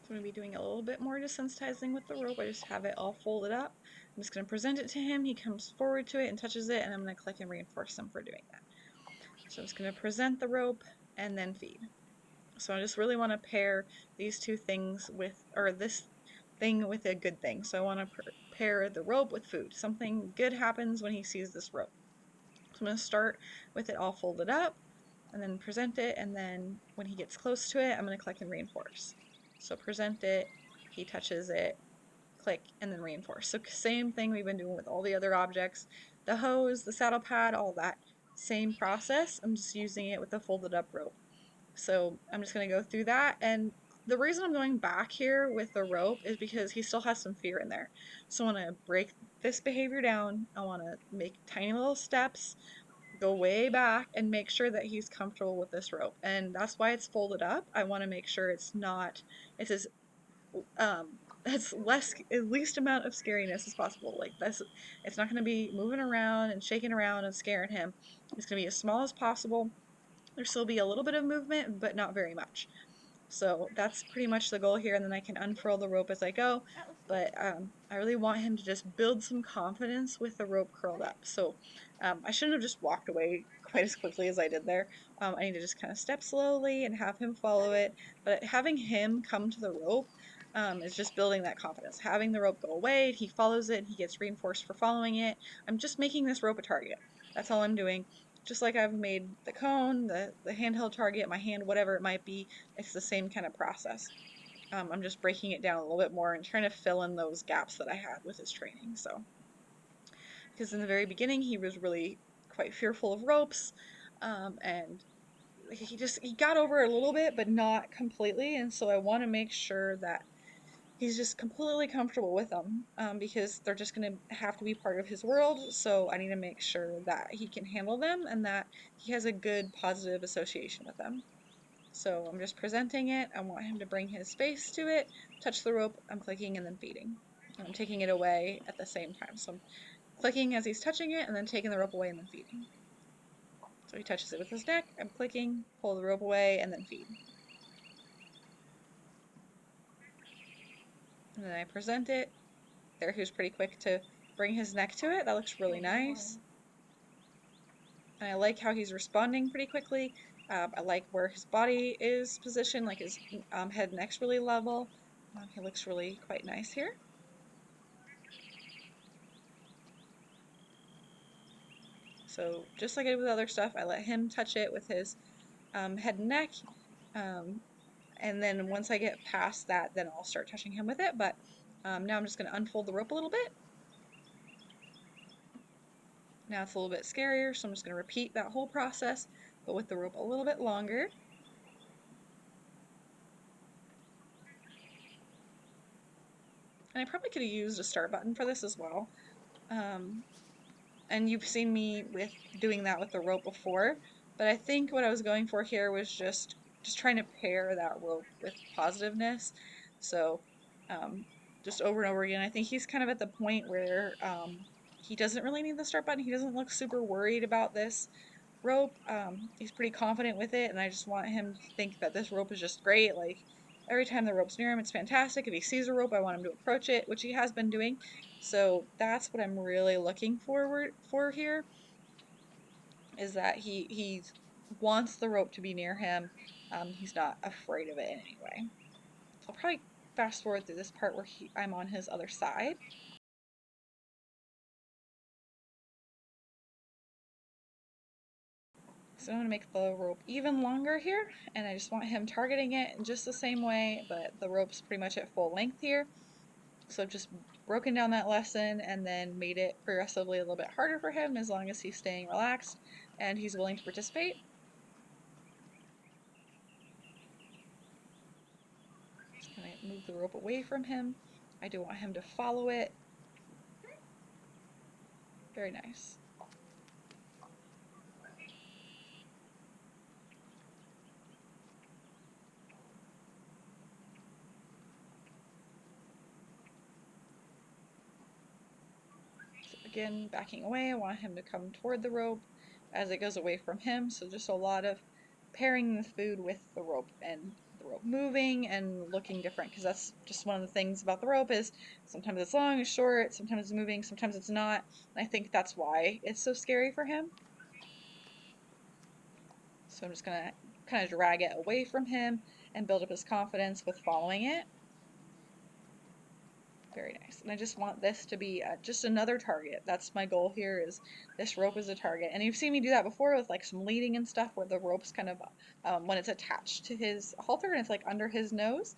So I'm going to be doing a little bit more desensitizing with the rope. I just have it all folded up. I'm just going to present it to him. He comes forward to it and touches it, and I'm going to click and reinforce him for doing that. So I'm just going to present the rope and then feed. So I just really want to pair these two things with, or this thing with a good thing. So I want to pair the rope with food. Something good happens when he sees this rope. So I'm going to start with it all folded up and then present it, and then when he gets close to it, I'm going to click and reinforce. So present it, he touches it, click, and then reinforce. So same thing we've been doing with all the other objects. The hose, the saddle pad, all that. Same process. I'm just using it with a folded up rope. So I'm just going to go through that, and the reason I'm going back here with the rope is because he still has some fear in there. So I want to break this behavior down. I want to make tiny little steps, go way back, and make sure that he's comfortable with this rope. And that's why it's folded up. I want to make sure it's as it's least amount of scariness as possible. Like this, it's not going to be moving around and shaking around and scaring him. It's going to be as small as possible. There'll still be a little bit of movement, but not very much. So that's pretty much the goal here, and then I can unfurl the rope as I go. But I really want him to just build some confidence with the rope curled up. So I shouldn't have just walked away quite as quickly as I did there. I need to just kind of step slowly and have him follow it. But having him come to the rope is just building that confidence. Having the rope go away, he follows it, he gets reinforced for following it. I'm just making this rope a target. That's all I'm doing. Just like I've made the cone, the handheld target, my hand, whatever it might be, it's the same kind of process. I'm just breaking it down a little bit more and trying to fill in those gaps that I had with his training. So, because in the very beginning he was really quite fearful of ropes, and he got over it a little bit, but not completely. And so I want to make sure that he's just completely comfortable with them, because they're just going to have to be part of his world. So I need to make sure that he can handle them and that he has a good positive association with them. So I'm just presenting it. I want him to bring his face to it, touch the rope, I'm clicking and then feeding. And I'm taking it away at the same time. So I'm clicking as he's touching it and then taking the rope away and then feeding. So he touches it with his neck, I'm clicking, pull the rope away, and then feed. And then I present it. There, he was pretty quick to bring his neck to it. That looks really nice. And I like how he's responding pretty quickly. I like where his body is positioned, like his head and neck's really level. He looks really quite nice here. So just like I did with other stuff, I let him touch it with his head and neck. And then once I get past that, then I'll start touching him with it. But now I'm just going to unfold the rope a little bit. Now it's a little bit scarier, so I'm just going to repeat that whole process, but with the rope a little bit longer. And I probably could have used a start button for this as well. And you've seen me with doing that with the rope before, but I think what I was going for here was just trying to pair that rope with positiveness. So just over and over again, I think he's kind of at the point where he doesn't really need the start button. He doesn't look super worried about this rope. He's pretty confident with it, and I just want him to think that this rope is just great. Like every time the rope's near him, it's fantastic. If he sees a rope, I want him to approach it, which he has been doing. So that's what I'm really looking forward for here, is that he wants the rope to be near him. He's not afraid of it in any way. So I'll probably fast forward through this part where I'm on his other side. So I'm going to make the rope even longer here, and I just want him targeting it in just the same way, but the rope's pretty much at full length here. So I've just broken down that lesson and then made it progressively a little bit harder for him, as long as he's staying relaxed and he's willing to participate. Just going to move the rope away from him. I do want him to follow it. Very nice. Again, backing away, I want him to come toward the rope as it goes away from him. So just a lot of pairing the food with the rope and the rope moving and looking different, because that's just one of the things about the rope is sometimes it's long, it's short, sometimes it's moving, sometimes it's not. And I think that's why it's so scary for him. So I'm just going to kind of drag it away from him and build up his confidence with following it. Very nice. And I just want this to be just another target. That's my goal here, is this rope is a target. And you've seen me do that before with like some leading and stuff, where the rope's kind of, when it's attached to his halter and it's like under his nose.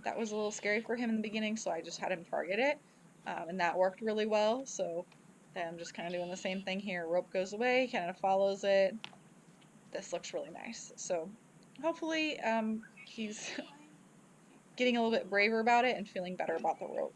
That was a little scary for him in the beginning, so I just had him target it. And that worked really well. So then I'm just kind of doing the same thing here. Rope goes away, kind of follows it. This looks really nice. So hopefully he's getting a little bit braver about it and feeling better about the rope.